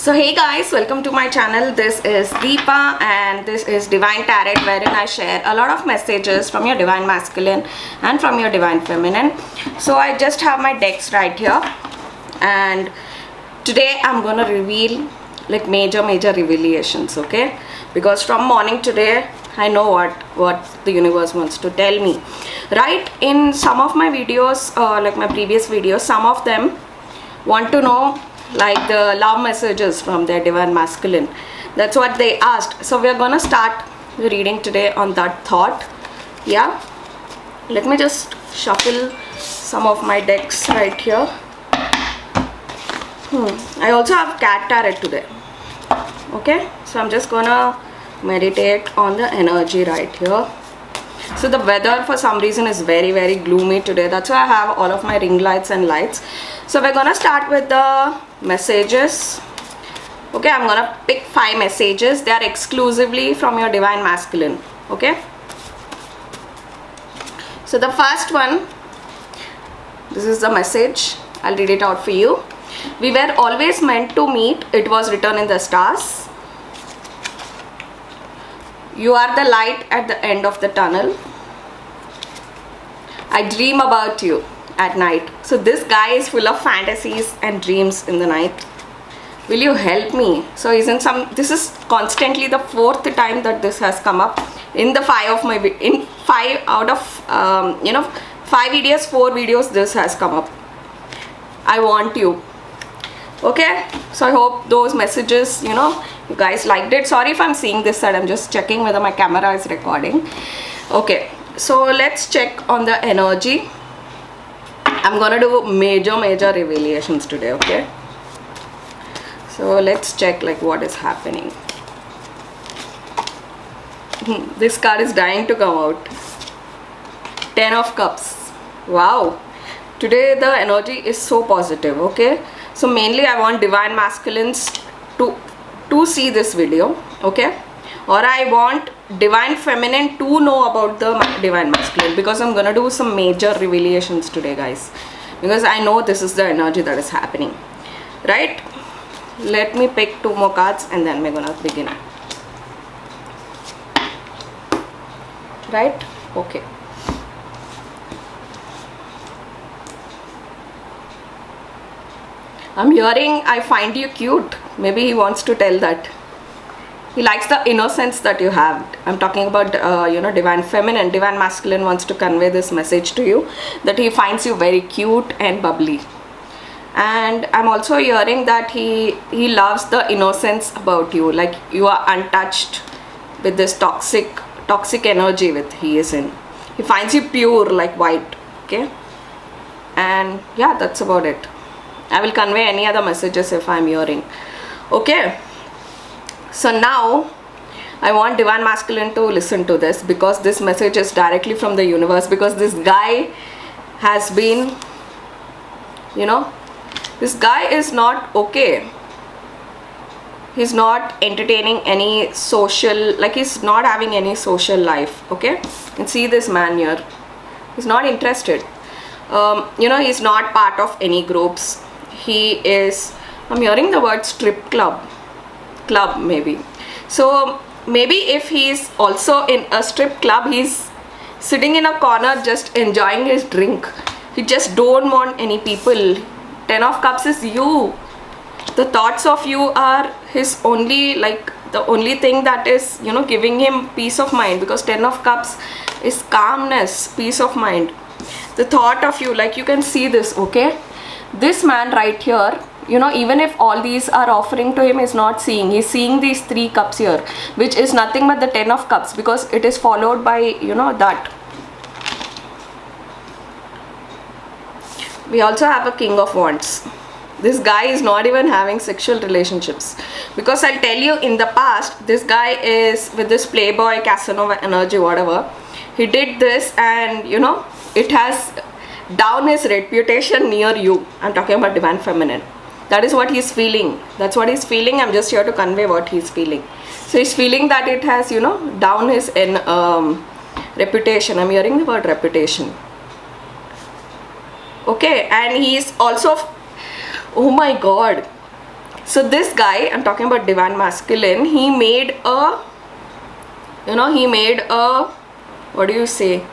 So hey guys, welcome to my channel. This is Deepa and this is Divine Tarot, wherein I share a lot of messages from your Divine Masculine and from your Divine Feminine. So I just have my decks right here, and today I'm gonna reveal like major revelations, okay? Because from morning today I know what the universe wants to tell me. Right, in some of my videos, like my previous videos, some of them want to know like the love messages from their Divine Masculine. That's what they asked. So we're gonna start the reading today on that thought. Yeah, let me just shuffle some of my decks right here. I also have cat tarot today. Okay, so I'm just gonna meditate on the energy right here. So the weather for some reason is very gloomy today. That's why I have all of my ring lights and lights. So we're gonna start with the messages. Okay, I'm gonna pick 5 messages. They are exclusively from your Divine Masculine. Okay, so the first one, this is the message. I'll read it out for you. We were always meant to meet. It was written in the stars. You are the light at the end of the tunnel. I dream about you at night. So this guy is full of fantasies and dreams in the night. Will you help me? So he's in some, this is constantly the 4th time that this has come up in the 5 of my, in 5 out of 5 videos, 4 videos this has come up. I want you. Okay, so I hope those messages, you guys liked it. Sorry if I'm seeing this side, I'm just checking whether my camera is recording. Okay, so let's check on the energy. I'm gonna do major revelations today. Okay, so let's check like what is happening. This card is dying to come out. 10 of Cups. Wow, today the energy is so positive. Okay, so mainly I want Divine Masculines to see this video, okay, or I want Divine Feminine to know about the Divine Masculine, because I'm gonna do some major revelations today, guys, because I know this is the energy that is happening. Right, let me pick 2 more cards and then we're gonna begin. Right, okay. I'm hearing I find you cute. Maybe he wants to tell that. He likes the innocence that you have. I'm talking about Divine Feminine. Divine Masculine wants to convey this message to you, that he finds you very cute and bubbly. And I'm also hearing that he loves the innocence about you, like you are untouched with this toxic energy with he is in. He finds you pure like white. Okay, and yeah, that's about it. I will convey any other messages if I'm hearing. Okay, so now I want Divine Masculine to listen to this, because this message is directly from the universe, because this guy has been, this guy is not okay. He's not entertaining any social, like he's not having any social life. Okay, you can see this man here. He's not interested. He's not part of any groups. He is, I'm hearing the word strip club maybe. So maybe if he's also in a strip club, he's sitting in a corner just enjoying his drink. He just don't want any people. 10 of Cups is you. The thoughts of you are his only, like the only thing that is giving him peace of mind, because 10 of Cups is calmness, peace of mind. The thought of you, like you can see this. Okay, this man right here, even if all these are offering to him, is not seeing. He's seeing these 3 cups here, which is nothing but the 10 of Cups, because it is followed by that. We also have a King of Wands. This guy is not even having sexual relationships, because I'll tell you, in the past this guy is with this playboy Casanova energy, whatever. He did this and it has down his reputation near you. I'm talking about Divine Feminine. That is what he's feeling. That's what he's feeling. I'm just here to convey what he's feeling. So he's feeling that it has down his reputation. I'm hearing the word reputation. Okay, and he's also, oh my god, So this guy, I'm talking about divine masculine, he made a, what do you say,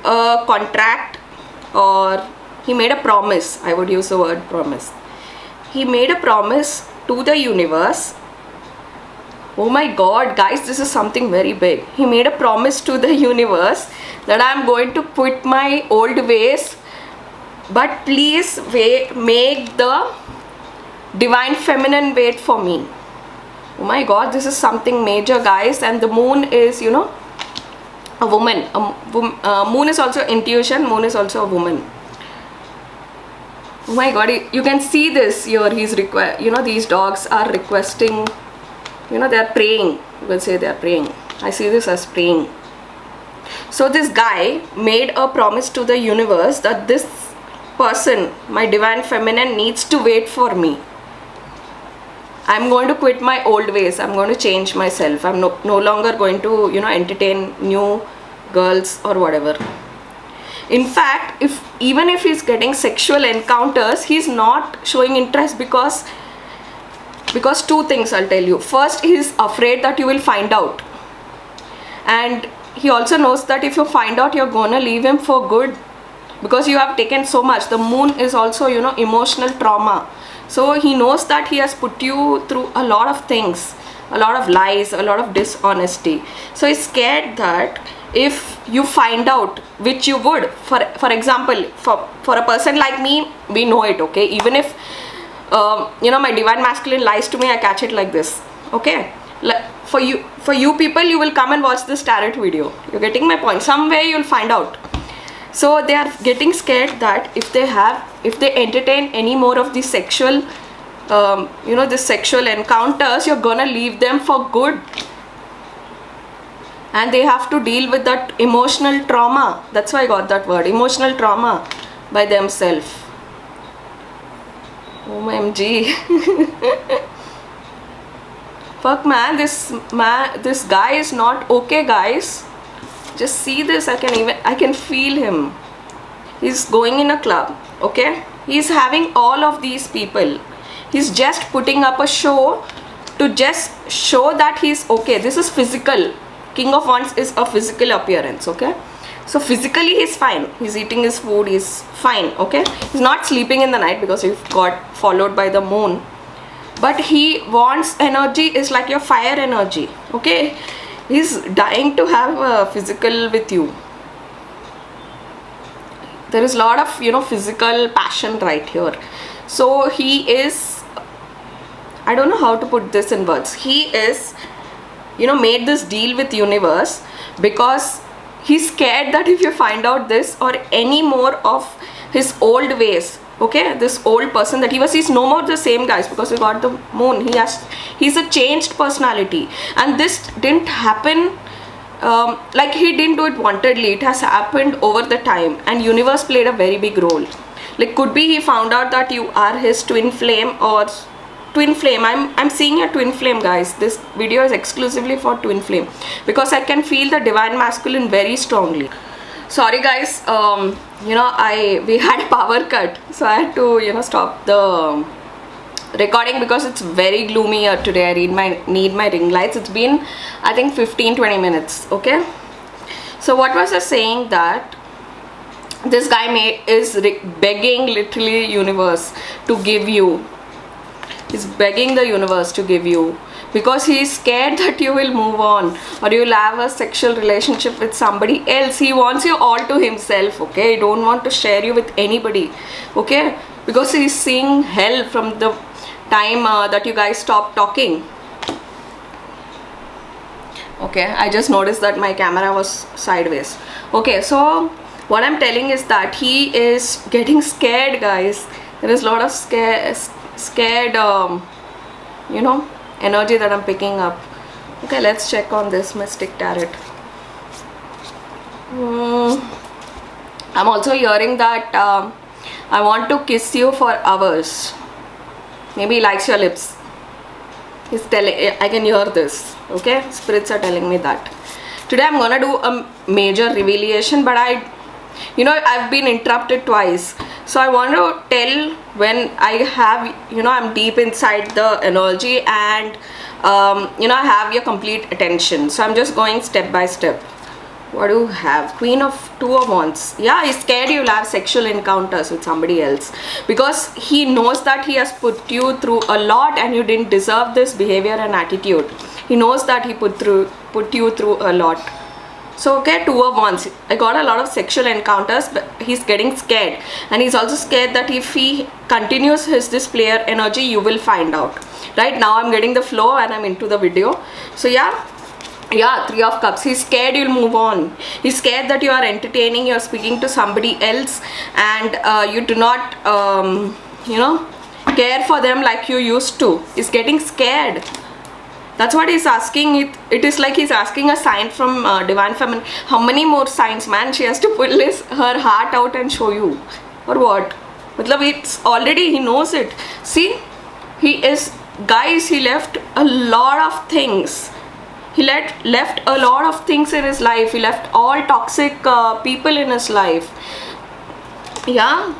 a contract, or he made a promise. I would use the word promise. He made a promise to the universe. Oh my god, guys, this is something very big. He made a promise to the universe that I'm going to quit my old ways, but please make the divine feminine wait for me. Oh my god, this is something major, guys. And the moon is, a woman. Moon is also intuition. Moon is also a woman. Oh my god, you can see this here. These dogs are requesting, they are praying. You will say they are praying. I see this as praying. So this guy made a promise to the universe that this person, my divine feminine, needs to wait for me. I'm going to quit my old ways. I'm going to change myself. I'm no longer going to, entertain new girls or whatever. In fact, even if he's getting sexual encounters, he's not showing interest because two things I'll tell you. First, he's afraid that you will find out. And he also knows that if you find out, you're going to leave him for good because you have taken so much. The moon is also, emotional trauma. So he knows that he has put you through a lot of things, a lot of lies, a lot of dishonesty. So he's scared that if you find out, which you would, for example, for a person like me, we know it, okay? Even if, my divine masculine lies to me, I catch it like this, okay? For you people, you will come and watch this tarot video. You're getting my point. Somewhere you'll find out. So they are getting scared that if they entertain any more of these sexual, the sexual encounters, you're gonna leave them for good. And they have to deal with that emotional trauma. That's why I got that word, emotional trauma, by themselves. OMG. Fuck, man, this guy is not okay, guys. Just see this. I can feel him. He's going in a club, okay? He's having all of these people. He's just putting up a show to just show that he's okay. This is physical. King of Wands is a physical appearance, okay? So physically he's fine. He's eating his food. He's fine, okay? He's not sleeping in the night because he got followed by the moon. But he wants energy is like your fire energy, okay? He's dying to have a physical with you. There is a lot of, physical passion right here. So he is, I don't know how to put this in words. He is, made this deal with universe because he's scared that if you find out this or any more of his old ways, okay, this old person that he was, he's no more the same, guys, because we got the moon. He's a changed personality, and this didn't happen like he didn't do it wantedly. It has happened over the time, and universe played a very big role. Like, could be he found out that you are his twin flame or twin flame. I'm seeing a twin flame, guys. This video is exclusively for twin flame because I can feel the divine masculine very strongly. Sorry, guys, we had power cut, so I had to stop the recording because it's very gloomy here today. I need my ring lights. It's been, I think, 15-20 minutes, okay? So what was I saying, that this guy is begging literally universe to give you. He's begging the universe to give you because he's scared that you will move on or you will have a sexual relationship with somebody else. He wants you all to himself, okay? He don't want to share you with anybody, okay? Because he's seeing hell from the time that you guys stopped talking. Okay, I just noticed that my camera was sideways. Okay, so what I'm telling is that he is getting scared, guys. There is a lot of scared energy that I'm picking up. Okay, let's check on this Mystic Tarot. I'm also hearing that I want to kiss you for hours. Maybe he likes your lips. He's telling, I can hear this, okay? Spirits are telling me that. Today I'm gonna do a major revelation, but I've been interrupted twice. So I want to tell when I have, I'm deep inside the energy, and I have your complete attention. So I'm just going step by step. What do you have? Queen of Two of Wands. Yeah, he's scared you'll have sexual encounters with somebody else, because he knows that he has put you through a lot and you didn't deserve this behavior and attitude. He knows that he put you through a lot. So okay, Two of Wands. I got a lot of sexual encounters, but he's getting scared, and he's also scared that if he continues this player energy, you will find out. Right now I'm getting the flow and I'm into the video. So yeah, Three of Cups. He's scared you'll move on. He's scared that you are entertaining, you're speaking to somebody else, and you do not care for them like you used to. He's getting scared. That's what he's asking. It is like he's asking a sign from Divine Feminine. How many more signs, man? She has to pull her heart out and show you, or what? It's already, he knows it. See, guys, he left a lot of things. He left a lot of things in his life. He left all toxic people in his life. Yeah.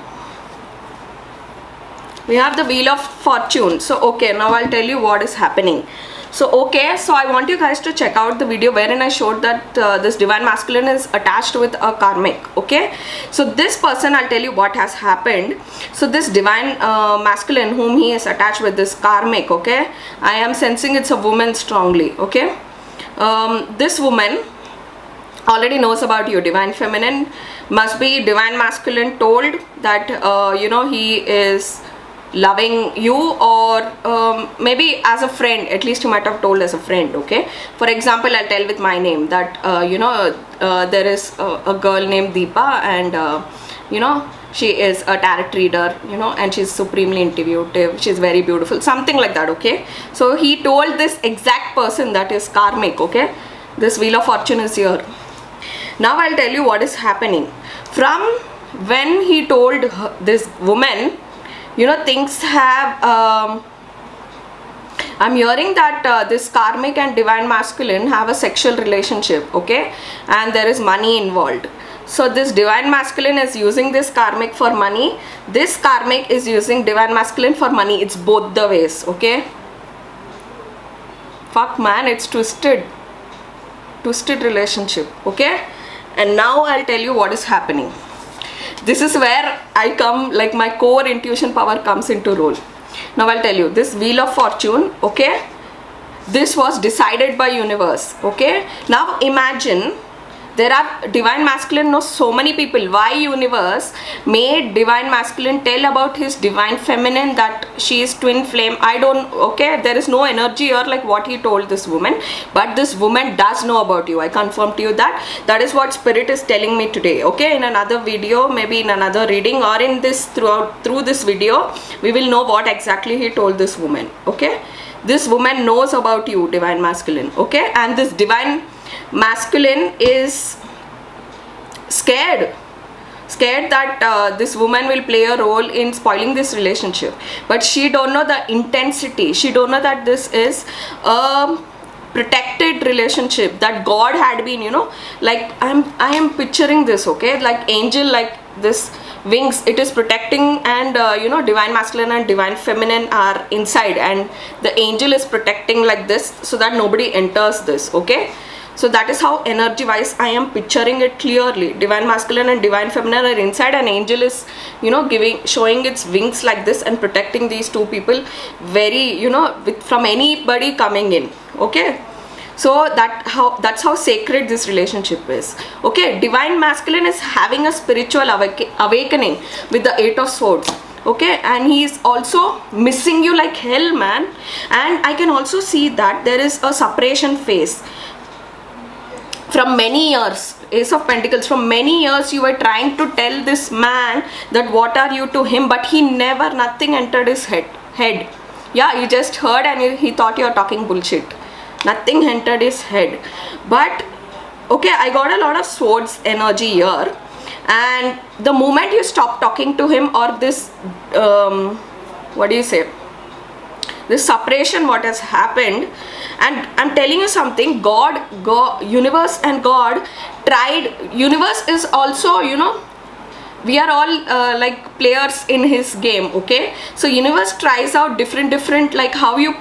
We have the Wheel of Fortune. So okay, now I'll tell you what is happening. So okay, so I want you guys to check out the video wherein I showed that this Divine Masculine is attached with a karmic. Okay, so this person, I'll tell you what has happened. So this Divine Masculine whom he is attached with, this karmic, okay, I am sensing it's a woman strongly. Okay, this woman already knows about you. Divine Feminine, must be Divine Masculine told that he is loving you, or maybe as a friend. At least you might have told as a friend. Okay, for example, I'll tell with my name that there is a girl named Deepa, and she is a tarot reader, and she's supremely intuitive, she's very beautiful, something like that. Okay, so he told this exact person, that is karmic. Okay, this Wheel of Fortune is here. Now I'll tell you what is happening. From when he told this woman, things have I'm hearing that this karmic and Divine Masculine have a sexual relationship. Okay, and there is money involved. So this Divine Masculine is using this karmic for money. This karmic is using Divine Masculine for money. It's both the ways. Okay, fuck, man, it's twisted relationship. Okay, and now I'll tell you what is happening. This is where I come, like my core intuition power comes into role. Now I'll tell you, this Wheel of Fortune, okay, this was decided by universe. Okay, now imagine there are Divine Masculine knows so many people. Why universe made Divine Masculine tell about his Divine Feminine that she is twin flame? I don't, okay, there is no energy or like what he told this woman, but this woman does know about you. I confirm to you that is what spirit is telling me today. Okay, in another video, maybe in another reading, or in this through this video, we will know what exactly he told this woman. Okay, this woman knows about you, Divine Masculine. Okay, and this Divine Masculine is scared that this woman will play a role in spoiling this relationship, but she don't know the intensity. She don't know that this is a protected relationship that God had been, like I am picturing this. Okay, like angel, like this wings, it is protecting, and Divine Masculine and Divine Feminine are inside, and the angel is protecting like this so that nobody enters this. Okay, so that is how energy wise I am picturing it clearly. Divine Masculine and Divine Feminine are inside, and angel is showing its wings like this and protecting these two people very, from anybody coming in. Okay, so that's how sacred this relationship is. Okay, Divine Masculine is having a spiritual awakening with the 8 of Swords. Okay, and he is also missing you like hell, man. And I can also see that there is a separation phase from many years. Ace of Pentacles, from many years you were trying to tell this man that what are you to him, but nothing entered his head. Yeah, you just heard and he thought you are talking bullshit. Nothing entered his head. But okay, I got a lot of Swords energy here, and the moment you stop talking to him, or this what do you say, this separation what has happened, and I'm telling you something, God, universe and God tried. Universe is also we are all like players in his game, okay? So universe tries out different like how you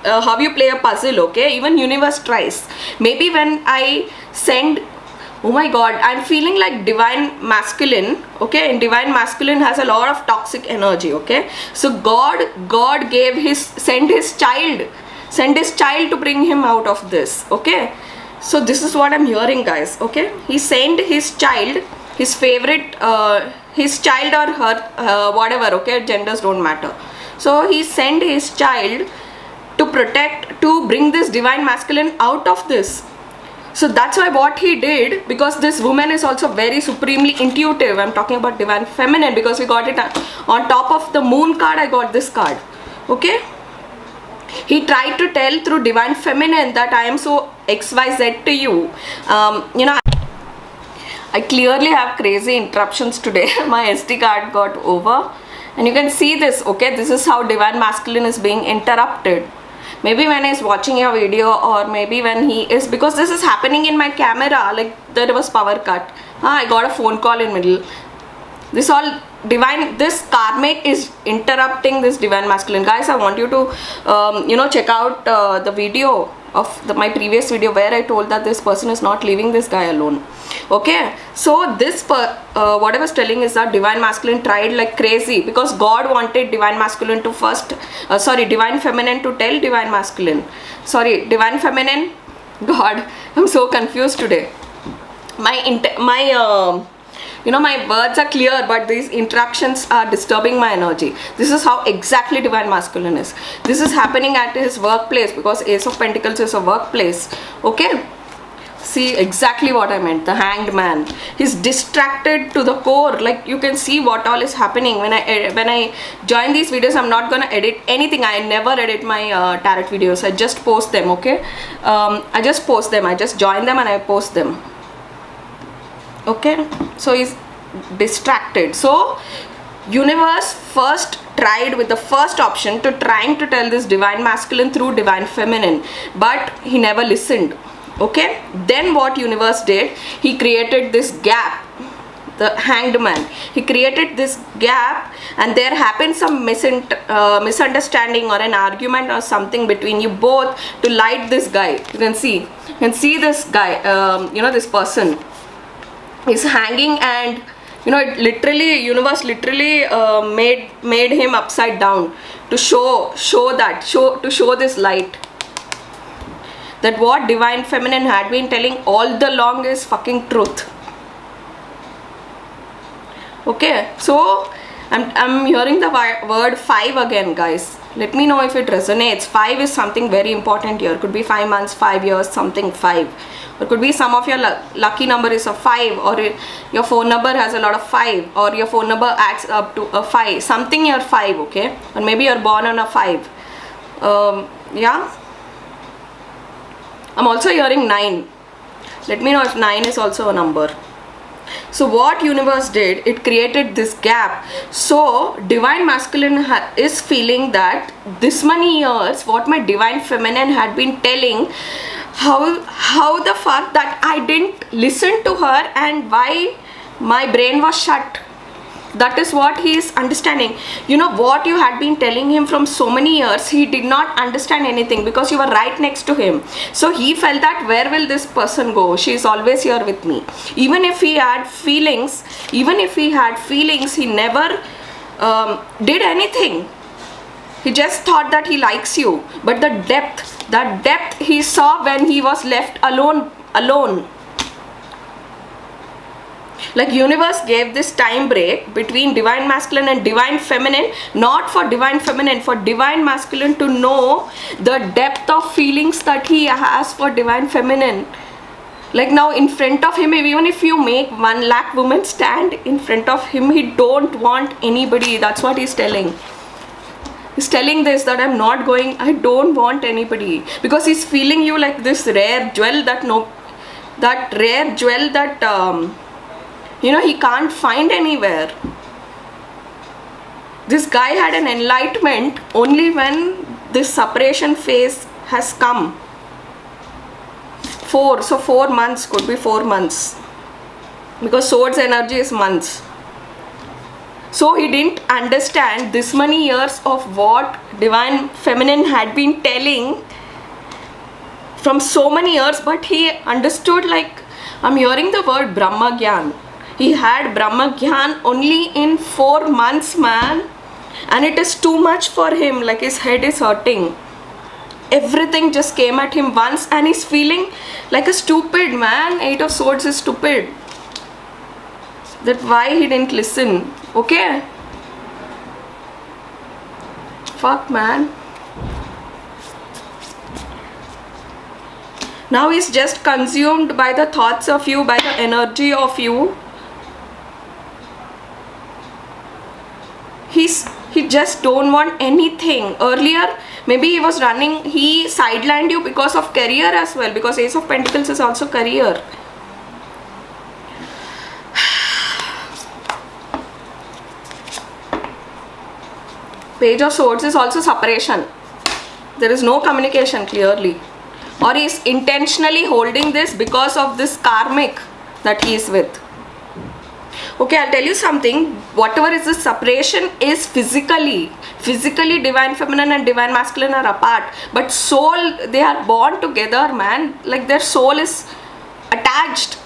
play a puzzle, okay? Even universe tries. Maybe when I send, oh my god, I'm feeling like divine masculine, okay? And divine masculine has a lot of toxic energy, okay? So God sent his child to bring him out of this, okay? So this is what I'm hearing, guys, okay? He sent his child, his favorite, his child or her, whatever, okay? Genders don't matter. So he sent his child to bring this divine masculine out of this. So that's why what he did, because this woman is also very supremely intuitive. I'm talking about divine feminine because we got it on top of the moon card. I got this card, okay? He tried to tell through divine feminine that I am so XYZ to you. You know, I clearly have crazy interruptions today. My SD card got over, and you can see this, okay? This is how divine masculine is being interrupted. Maybe when he's watching your video, or maybe when he is, because this is happening in my camera, like there was power cut. I got a phone call in middle. This all divine, this karmic is interrupting this divine masculine. Guys, I want you to you know, check out the video of my previous video where I told that this person is not leaving this guy alone, okay? So this what I was telling is that divine masculine tried like crazy, because God wanted divine masculine to first divine feminine to tell divine masculine, divine feminine, God, I'm so confused today. You know, my words are clear, but these interactions are disturbing my energy. This is how exactly divine masculine is. This is happening at his workplace, because Ace of Pentacles is a workplace, okay? See exactly what I meant. The Hanged Man. He's distracted to the core. Like you can see what all is happening. When I join these videos, I'm not gonna edit anything. I never edit my tarot videos. I just post them, okay? I just post them. I just join them and I post them. Okay, so he's distracted. So universe first tried with the first option to trying to tell this divine masculine through divine feminine, but he never listened, okay? Then what universe did, he created this gap, the Hanged Man. He created this gap, and there happened some misunderstanding or an argument or something between you both to light this guy. You can see this guy, you know, this person is hanging, and you know, it literally, universe literally made him upside down to show this light, that what divine feminine had been telling all the long is fucking truth, okay? So I'm hearing the word 5 again, guys. Let me know if it resonates. 5 is something very important here. Could be 5 months, 5 years, something 5. Or could be some of your lucky number is a 5, or your phone number has a lot of 5, or your phone number adds up to a 5. Something you're 5, okay? Or maybe you're born on a 5. Yeah. I'm also hearing 9. Let me know if 9 is also a number. So what universe did, it created this gap. So divine masculine is feeling that this many years what my divine feminine had been telling, how the fuck that I didn't listen to her, and why my brain was shut. That is what he is understanding. You know what you had been telling him from so many years, he did not understand anything because you were right next to him. So he felt that where will this person go? She is always here with me. Even if he had feelings, he never did anything. He just thought that he likes you. But that depth he saw when he was left alone. Like universe gave this time break between divine masculine and divine feminine, not for divine feminine, for divine masculine to know the depth of feelings that he has for divine feminine. Like now in front of him, even if you make 1 lakh women stand in front of him, he don't want anybody. That's what he's telling. He's telling this, that I don't want anybody, because he's feeling you like this rare jewel that you know, he can't find anywhere. This guy had an enlightenment only when this separation phase has come. 4 months, could be 4 months, because swords energy is months. So he didn't understand this many years of what divine feminine had been telling from so many years, but he understood, like, I'm hearing the word Brahma Gyan. He had Brahma Gyan only in 4 months, man, and it is too much for him. Like, his head is hurting. Everything just came at him once, and he's feeling like a stupid man. 8 of Swords is stupid. That why he didn't listen. Okay? Fuck, man. Now he's just consumed by the thoughts of you, by the energy of you. He just don't want anything. Earlier, maybe he was running, he sidelined you because of career as well, because Ace of Pentacles is also career. Page of Swords is also separation. There is no communication clearly. Or he is intentionally holding this because of this karmic that he is with. Okay, I'll tell you something. Whatever is this separation is physically. Physically, divine feminine and divine masculine are apart. But soul, they are born together, man. Like, their soul is attached.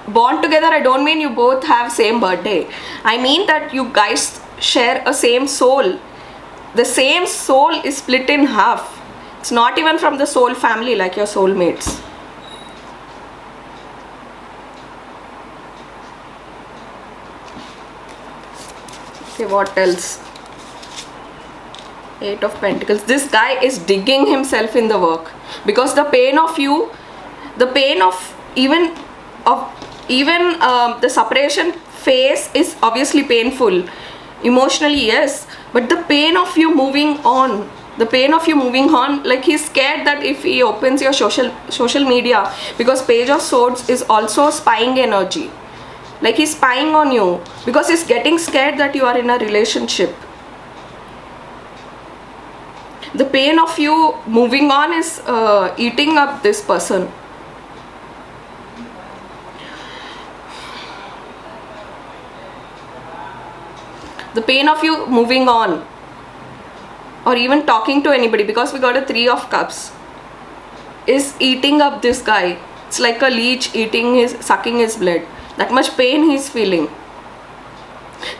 Born together, I don't mean you both have same birthday. I mean that you guys share a same soul. The same soul is split in half. It's not even from the soul family like your soulmates. Okay, what else? 8 of Pentacles. This guy is digging himself in the work. Because the pain of you, the pain of even the separation phase is obviously painful. Emotionally, yes. But the pain of you moving on, like, he's scared that if he opens your social media, because Page of Swords is also spying energy, like, he's spying on you because he's getting scared that you are in a relationship. The pain of you moving on is eating up this person. The pain of you moving on, or even talking to anybody, because we got a 3 of Cups, is eating up this guy. It's like a leech sucking his blood. That much pain he's feeling.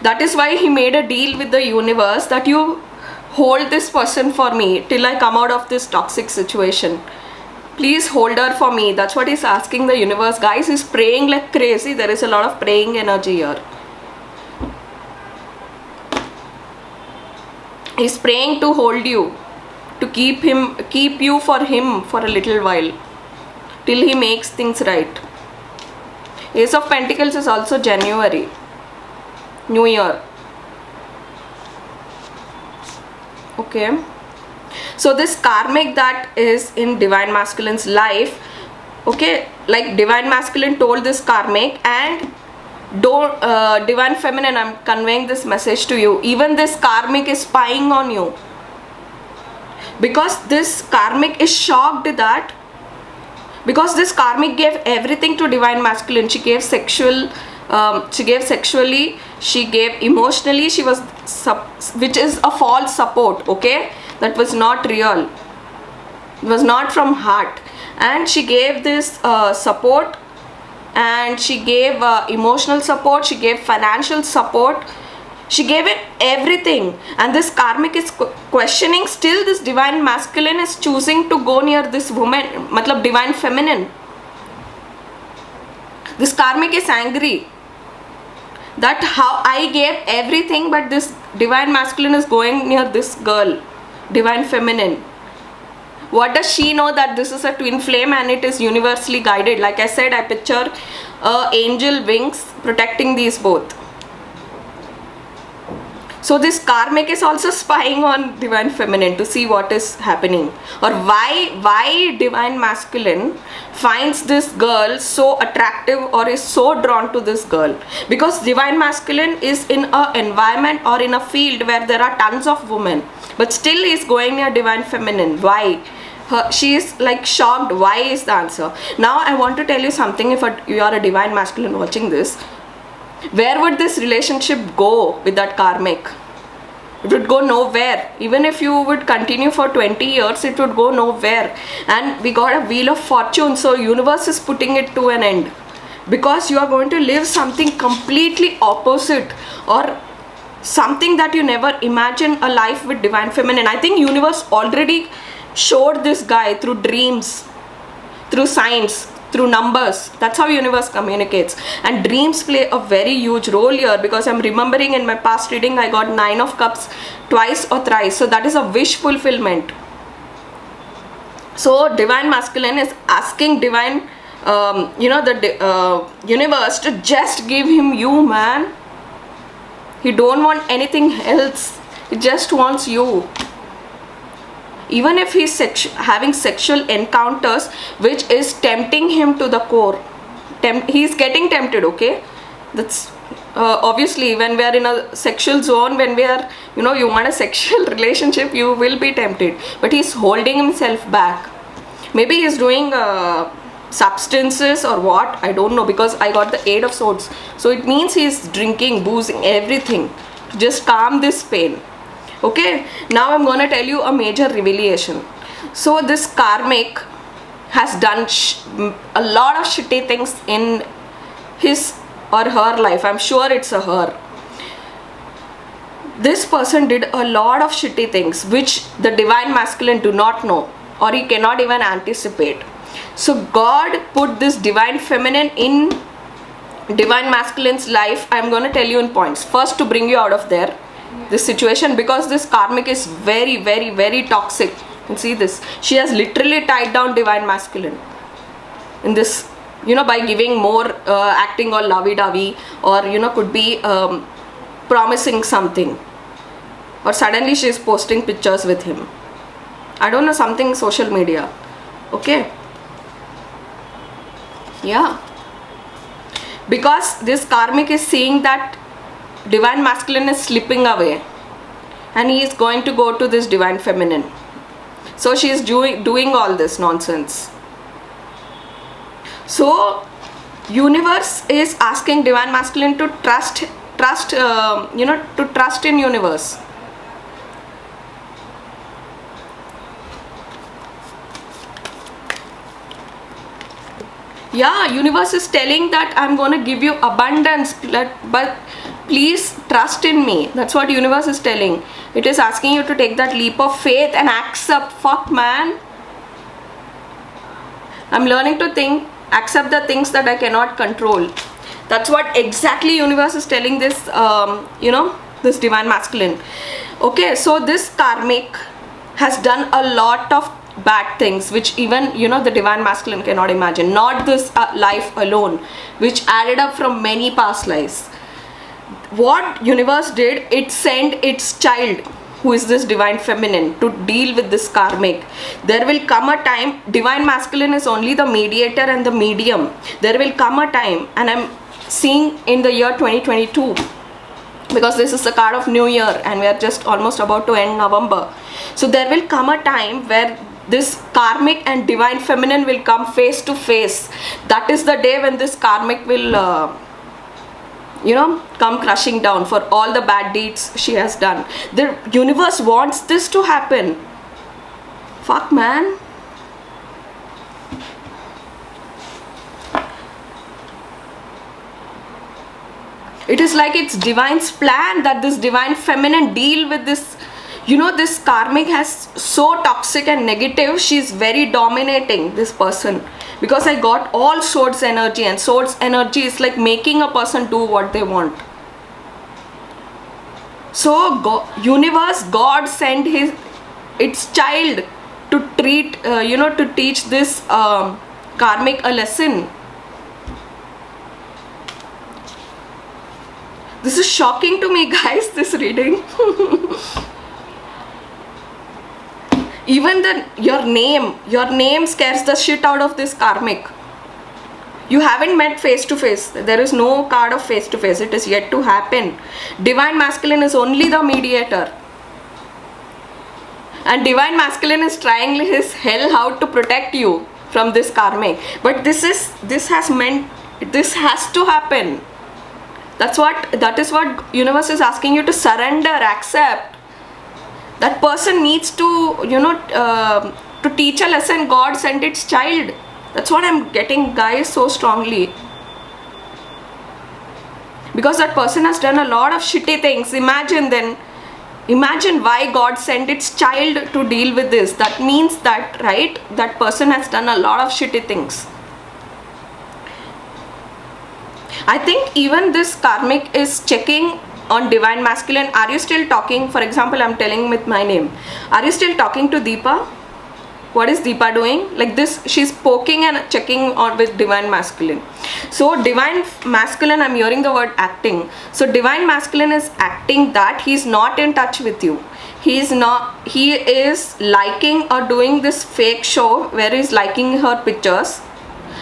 That is why he made a deal with the universe that you hold this person for me till I come out of this toxic situation. Please hold her for me. That's what he's asking the universe. Guys, he's praying like crazy. There is a lot of praying energy here. He's praying to hold you, to keep you for him for a little while, till he makes things right. Ace of Pentacles is also January, New Year. Okay. So this karmic that is in divine masculine's life, okay, like divine masculine told this karmic, and divine feminine, I'm conveying this message to you. Even this karmic is spying on you, because this karmic is shocked that, because this karmic gave everything to divine masculine. She gave sexually, she gave emotionally, she was which is a false support. Okay, that was not real, it was not from heart. And she gave this support, and she gave emotional support, she gave financial support, she gave it everything. And this karmic is questioning. Still this divine masculine is choosing to go near this woman, matlab divine feminine. This karmic is angry that how I gave everything, but this divine masculine is going near this girl, divine feminine. What does she know? That this is a twin flame and it is universally guided. Like I said, I picture angel wings protecting these both. So this karmic is also spying on divine feminine to see what is happening, or why divine masculine finds this girl so attractive or is so drawn to this girl. Because divine masculine is in an environment or in a field where there are tons of women, but still he is going near divine feminine. Why? She is like shocked. Why is the answer. Now I want to tell you something. If you are a divine masculine watching this, Where would this relationship go with that karmic? It would go nowhere. Even if you would continue for 20 years, it would go nowhere. And we got a wheel of fortune, so universe is putting it to an end, because you are going to live something completely opposite, or something that you never imagined, a life with divine feminine. I think universe already showed this guy through dreams, through signs, through numbers. That's how universe communicates. And dreams play a very huge role here, because I'm remembering in my past reading I got 9 of cups twice or thrice. So that is a wish fulfillment. So divine masculine is asking divine universe to just give him you, man. He don't want anything else. He just wants you. Even if he's having sexual encounters which is tempting him to the core, he's getting tempted, okay? That's obviously when we are in a sexual zone, when we are, you want a sexual relationship, you will be tempted, but he's holding himself back. Maybe he's doing substances or what, I don't know, because I got the 8 of swords, so it means he's drinking, boozing, everything to just calm this pain. Okay, now I'm gonna tell you a major revelation. So this karmic has done a lot of shitty things in his or her life. I'm sure it's a her. This person did a lot of shitty things which the divine masculine do not know, or he cannot even anticipate. So God put this divine feminine in divine masculine's life. I'm gonna tell you in points. First, to bring you out of there, this situation, because this karmic is very, very, very toxic. You can see this. She has literally tied down divine masculine in this, by giving more, acting all lovey-dovey, or could be promising something, or suddenly she is posting pictures with him. I don't know, something social media. Okay, yeah, because this karmic is seeing that divine masculine is slipping away, and he is going to go to this divine feminine. So she is doing all this nonsense. So universe is asking divine masculine to trust in universe. Yeah, universe is telling that I'm going to give you abundance, but please trust in me. That's what universe is telling. It is asking you to take that leap of faith and accept. Fuck, man, I'm learning to accept the things that I cannot control. That's what exactly universe is telling this this divine masculine. Okay, so this karmic has done a lot of bad things which even the divine masculine cannot imagine. Not this life alone, which added up from many past lives. What universe did, it sent its child, who is this divine feminine, to deal with this karmic. There will come a time, divine masculine is only the mediator and the medium. There will come a time, and I'm seeing in the year 2022, because this is the card of New Year and we are just almost about to end November. So there will come a time where this karmic and divine feminine will come face to face. That is the day when this karmic will come crushing down for all the bad deeds she has done. The universe wants this to happen. Fuck, man. It is like it's divine's plan that this divine feminine deal with this. This karmic has so toxic and negative. She's very dominating, this person, because I got all swords energy, and swords energy is like making a person do what they want. So God sent its child to to teach this karmic a lesson. This is shocking to me, guys, this reading. Even your name scares the shit out of this karmic. You haven't met face to face. There is no card of face to face. It is yet to happen. Divine masculine is only the mediator, and divine masculine is trying his hell how to protect you from this karmic. But this has to happen. That is what universe is asking you to surrender, accept. That person needs to, to teach a lesson. God sent its child. That's what I'm getting, guys, so strongly. Because that person has done a lot of shitty things. Imagine why God sent its child to deal with this. That means that, right, that person has done a lot of shitty things. I think even this karmic is checking on divine masculine. Are you still talking? For example, I'm telling with my name. Are you still talking to Deepa? What is Deepa doing? Like this, she's poking and checking on with divine masculine. So divine masculine, I'm hearing the word acting. So divine masculine is acting that he's not in touch with you. He is liking or doing this fake show where he's liking her pictures.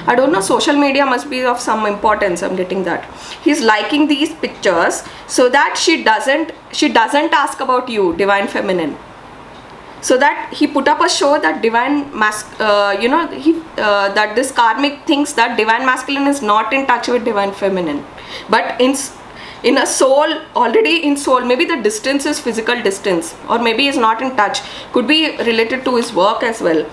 I don't know, social media must be of some importance. I'm getting that. He's liking these pictures so that she doesn't ask about you, divine feminine. So that he put up a show that that this karmic thinks that divine masculine is not in touch with divine feminine. But in a soul, already in soul, maybe the distance is physical distance, or maybe he's not in touch. Could be related to his work as well.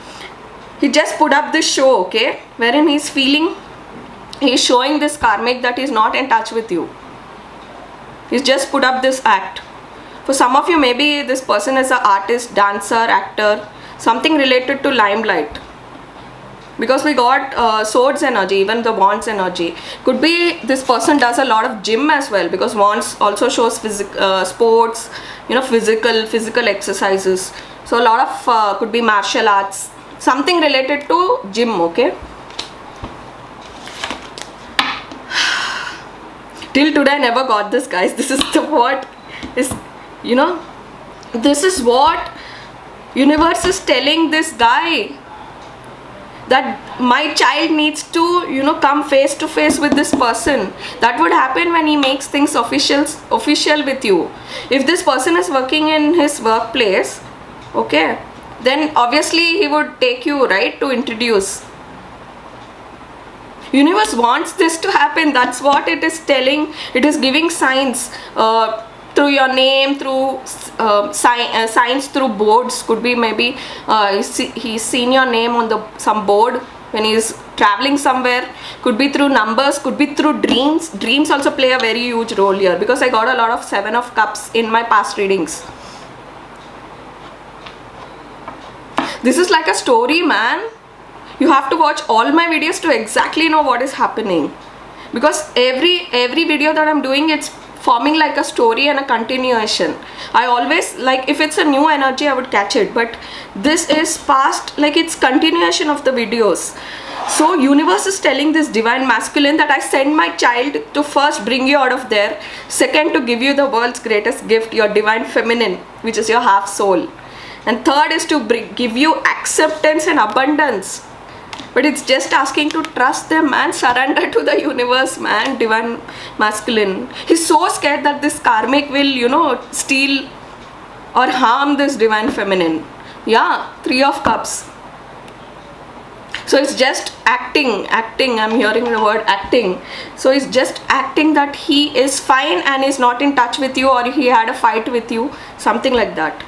He just put up this show, okay, wherein he's showing this karmic that he's not in touch with you. He's just put up this act. For some of you, maybe this person is an artist, dancer, actor, something related to limelight. Because we got swords energy, even the wands energy. Could be this person does a lot of gym as well, because wands also shows sports, physical exercises. So a lot of could be martial arts, something related to gym, okay. Till today I never got this, guys. This is this is what universe is telling this guy, that my child needs to come face to face with this person. That would happen when he makes things official with you. If this person is working in his workplace, okay, then obviously he would take you, right, to introduce. Universe wants this to happen. That's what it is telling. It is giving signs through your name, through signs through boards. Could be maybe he's seen your name on some board when he's traveling somewhere. Could be through numbers, could be through dreams. Dreams also play a very huge role here, because I got a lot of 7 of Cups in my past readings. This is like a story, man. You have to watch all my videos to exactly know what is happening, because every video that I'm doing, it's forming like a story and a continuation. I always, like, if it's a new energy, I would catch it, but this is past, like it's continuation of the videos. So universe is telling this divine masculine that I send my child to first bring you out of there, second to give you the world's greatest gift, your divine feminine, which is your half soul, and third is to give you acceptance and abundance. But it's just asking to trust them and surrender to the universe, man. Divine masculine, he's so scared that this karmic will steal or harm this divine feminine. Yeah, 3 of Cups. So it's just acting. I'm hearing the word acting. So it's just acting that he is fine and is not in touch with you, or he had a fight with you, something like that.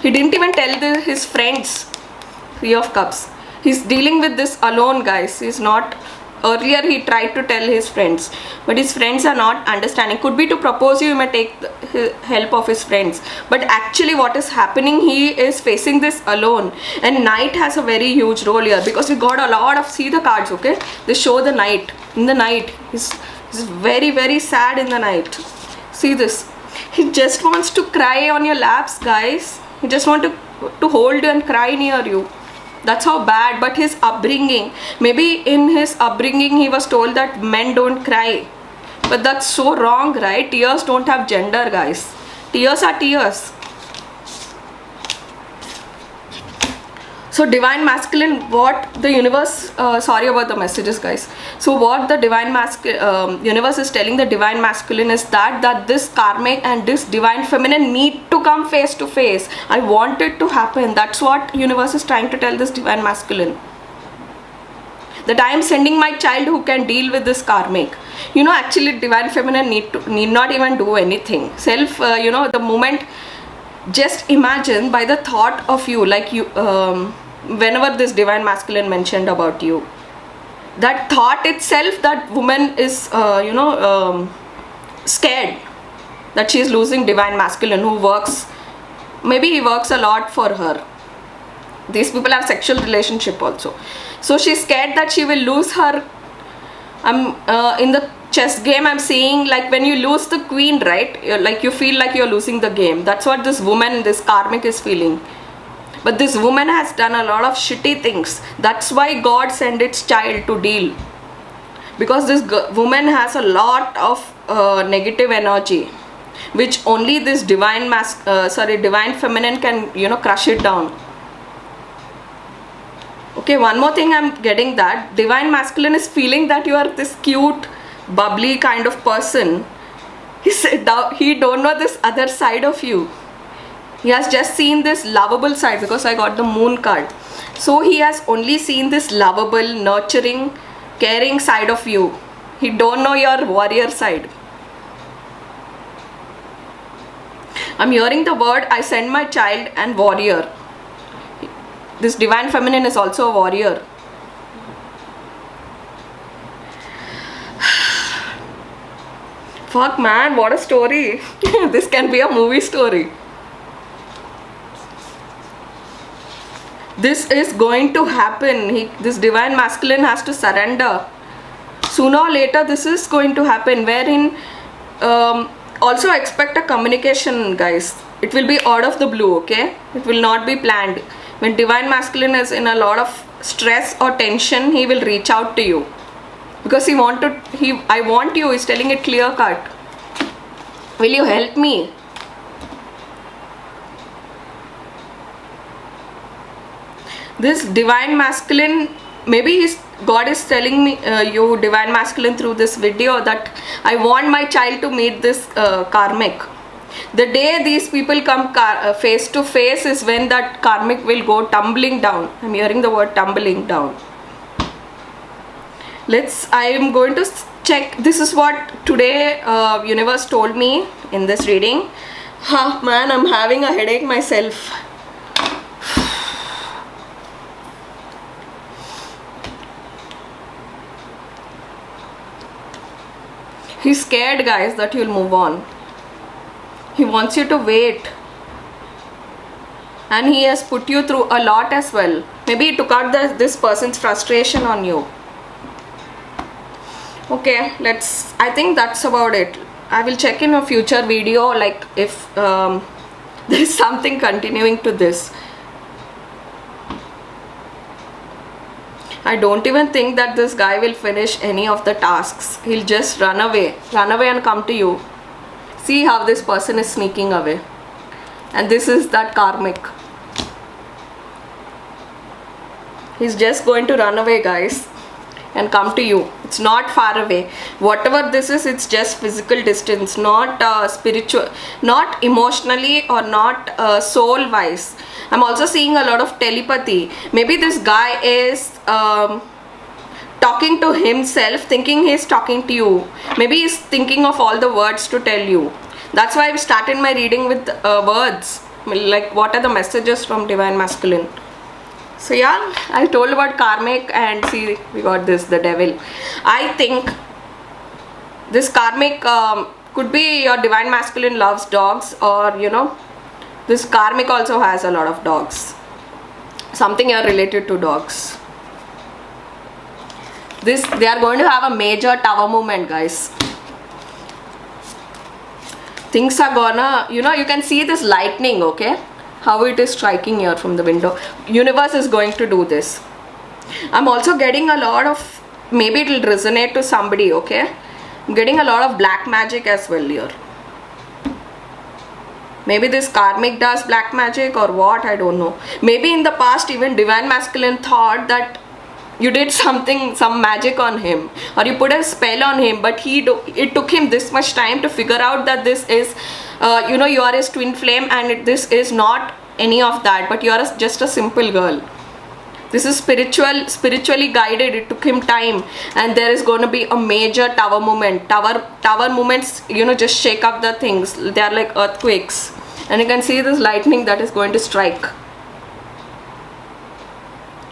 He didn't even tell his friends. 3 of Cups. He's dealing with this alone, guys. He's not. Earlier he tried to tell his friends, but his friends are not understanding. Could be to propose you, may take the help of his friends, but actually what is happening, he is facing this alone. And Knight has a very huge role here, because we got a lot of, see the cards, okay, they show the Knight. In the Night, he's very, very sad in the night. See this, he just wants to cry on your laps, guys. He just wants to hold and cry near you. That's how bad. But his upbringing, maybe in his upbringing he was told that men don't cry, but that's so wrong, right? Tears don't have gender, guys. Tears are tears. So divine masculine, what the universe, sorry about the messages, guys. So what the divine universe is telling the divine masculine is that this karmic and this divine feminine need to come face to face. I want it to happen. That's what universe is trying to tell this divine masculine. that I am sending my child who can deal with this karmic. You know, actually divine feminine need not even do anything. Self, you know, the moment, just imagine by the thought of you, like you, whenever this divine masculine mentioned about you, that thought itself, that woman is, you know, scared that she is losing divine masculine who works, maybe he works a lot for her. These people have sexual relationship also, so she's scared that she will lose her. In the chess game I'm seeing, like when you lose the queen, right, like you feel like you're losing the game. That's what this woman, this karmic is feeling. But this woman has done a lot of shitty things. That's why God sent its child to deal, because this woman has a lot of negative energy, which only this divine divine feminine can, you know, crush it down. Okay, one more thing I'm getting, that divine masculine is feeling that you are this cute, bubbly kind of person. He said he don't know this other side of you. He has just seen this lovable side, because I got the moon card. So he has only seen this lovable, nurturing, caring side of you. He don't know your warrior side. I'm hearing the word, I send my child, and warrior. This divine feminine is also a warrior. Fuck man, what a story. This can be a movie story. This is going to happen. This divine masculine has to surrender. Sooner or later this is going to happen, wherein also expect a communication, guys. It will be out of the blue, okay? It will not be planned. When divine masculine is in a lot of stress or tension, he will reach out to you, because I want you, he's telling it clear cut. Will you help me? This divine masculine, maybe God is telling me, you divine masculine, through this video, that I want my child to meet this karmic. The day these people come face to face is when that karmic will go tumbling down. I'm hearing the word tumbling down. I am going to check. This is what today universe told me in this reading. Man, I'm having a headache myself. He's scared, guys, that you'll move on. He wants you to wait, and he has put you through a lot as well. Maybe he took out this person's frustration on you. Okay, I think that's about it. I will check in a future video, like if there is something continuing to this. I don't even think that this guy will finish any of the tasks. He'll just run away and come to you. See how this person is sneaking away. And this is that karmic. He's just going to run away, guys, and come to you. It's not far away. Whatever this is, it's just physical distance, not spiritual, not emotionally, or not soul wise. I'm also seeing a lot of telepathy. Maybe this guy is talking to himself, thinking he's talking to you. Maybe he's thinking of all the words to tell you. That's why I started my reading with words, like what are the messages from divine masculine. So yeah, I told about karmic, and see, we got this, the devil. I think this karmic could be your divine masculine loves dogs, or you know, this karmic also has a lot of dogs. Something you're related to dogs. They are going to have a major tower movement, guys. Things are gonna, you know, you can see this lightning, okay? How it is striking here from the window. Universe is going to do this. I'm also getting a lot of, maybe it will resonate to somebody, okay? I'm getting a lot of black magic as well here. Maybe this karmic does black magic or what, I don't know. Maybe in the past even divine masculine thought that you did something, some magic on him, or you put a spell on him, but it took him this much time to figure out that this is, you know, you are his twin flame, and this is not any of that, but you are just a simple girl. This is spiritually guided. It took him time, and there is going to be a major tower movement. Tower movements, you know, just shake up the things. They are like earthquakes, and you can see this lightning that is going to strike.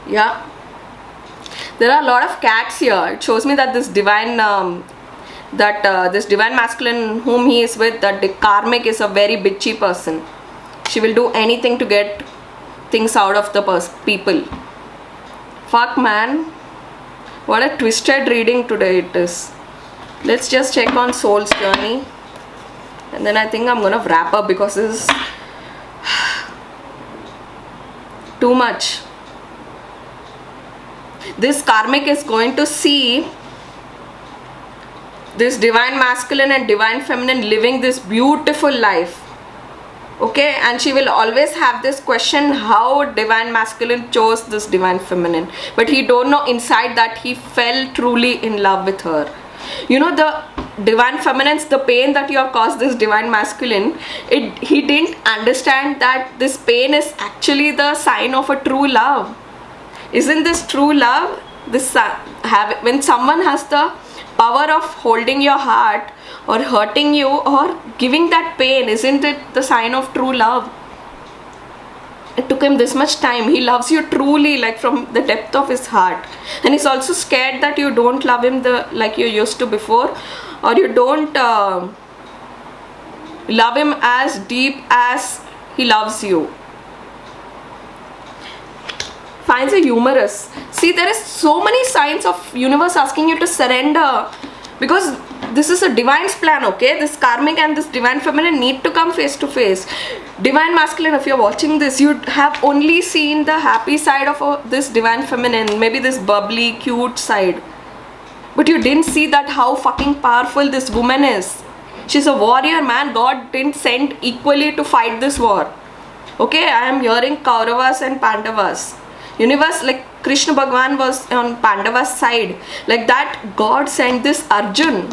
Yeah, there are a lot of cats here. It shows me that this divine this divine masculine whom he is with, that the karmic, is a very bitchy person. She will do anything to get things out of the people. Fuck, man, what a twisted reading today it is. Let's just check on soul's journey, and then I think I'm gonna wrap up because this is too much. This karmic is going to see this divine masculine and divine feminine living this beautiful life. Okay, and she will always have this question, how divine masculine chose this divine feminine, but he don't know inside that he fell truly in love with her. You know, the divine feminine's, the pain that you have caused this divine masculine, he didn't understand that this pain is actually the sign of a true love. Isn't this true love? When someone has the power of holding your heart or hurting you or giving that pain, isn't it the sign of true love? It took him this much time. He loves you truly, like from the depth of his heart, and he's also scared that you don't love him like you used to before, or you don't love him as deep as he loves you. Finds it humorous. See, there is so many signs of universe asking you to surrender, because this is a divine's plan. Okay, this karmic and this divine feminine need to come face to face. Divine masculine, if you're watching this, you have only seen the happy side of this divine feminine, maybe this bubbly cute side, but you didn't see that how fucking powerful this woman is. She's a warrior, man. God didn't send equally to fight this war. Okay, I am hearing Kauravas and Pandavas. Universe, like Krishna Bhagwan was on Pandava's side, like that God sent this Arjuna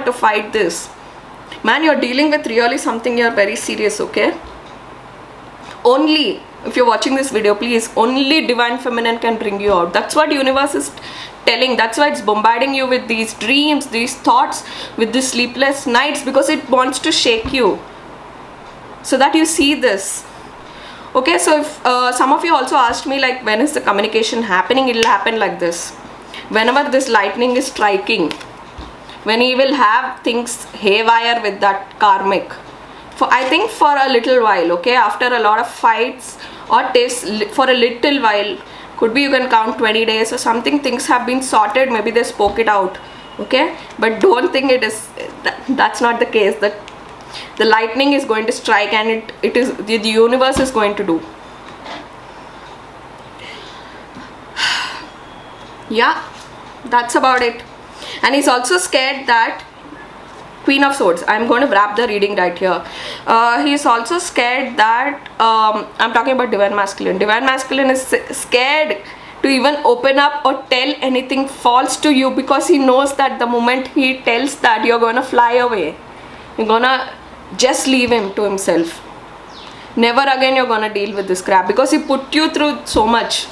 to fight this. Man, you're dealing with really something, you're very serious. Okay, only if you're watching this video, please, only divine feminine can bring you out. That's what universe is telling. That's why it's bombarding you with these dreams, these thoughts, with these sleepless nights, because it wants to shake you so that you see this. Okay, so if some of you also asked me, like, when is the communication happening? It will happen like this. Whenever this lightning is striking, when he will have things haywire with that karmic, I think for a little while, okay, after a lot of fights or tests, for a little while, could be you can count 20 days or something, things have been sorted, maybe they spoke it out, okay, but don't think it is, that's not the case. That the lightning is going to strike, and it is the universe is going to do. Yeah, that's about it. And he's also scared that Queen of Swords, I'm going to wrap the reading right here. He's also scared that I'm talking about divine masculine. Divine masculine is scared to even open up or tell anything false to you, because he knows that the moment he tells that, you're gonna fly away. You're gonna just leave him to himself. Never again you're gonna deal with this crap, because he put you through so much.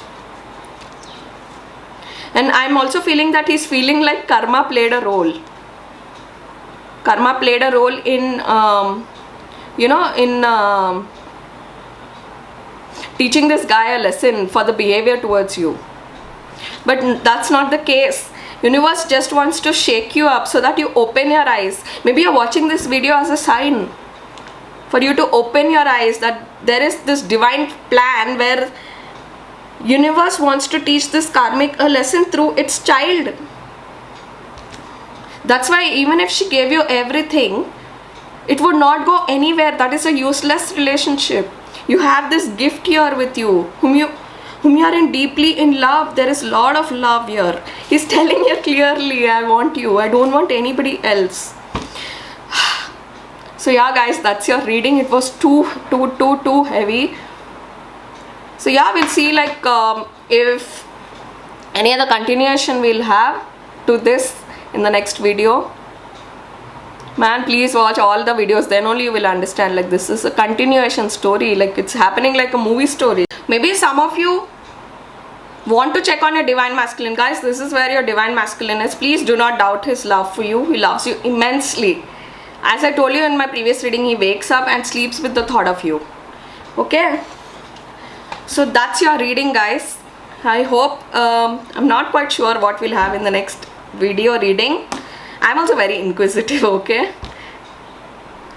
And I'm also feeling that he's feeling like karma played a role. Karma played a role in teaching this guy a lesson for the behavior towards you. But that's not the case. Universe just wants to shake you up so that you open your eyes. Maybe you're watching this video as a sign for you to open your eyes that there is this divine plan where universe wants to teach this karmic a lesson through its child. That's why even if she gave you everything, it would not go anywhere. That is a useless relationship. You have this gift here with you, whom you are in deeply in love. There is a lot of love here. He's telling you clearly, I want you. I don't want anybody else. So yeah, guys, that's your reading. It was too heavy. So yeah, we'll see like if any other continuation we'll have to this in the next video. Man, please watch all the videos, then only you will understand, like this is a continuation story, like it's happening like a movie story. Maybe some of you Want to check on your divine masculine, guys? This is where your divine masculine is. Please do not doubt his love for you. He loves you immensely. As I told you in my previous reading, he wakes up and sleeps with the thought of you. Okay, so that's your reading, guys. I hope, I'm not quite sure what we'll have in the next video reading. I'm also very inquisitive, okay?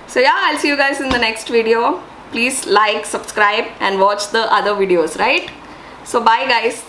So yeah, I'll see you guys in the next video. Please like, subscribe and watch the other videos, right? So bye guys.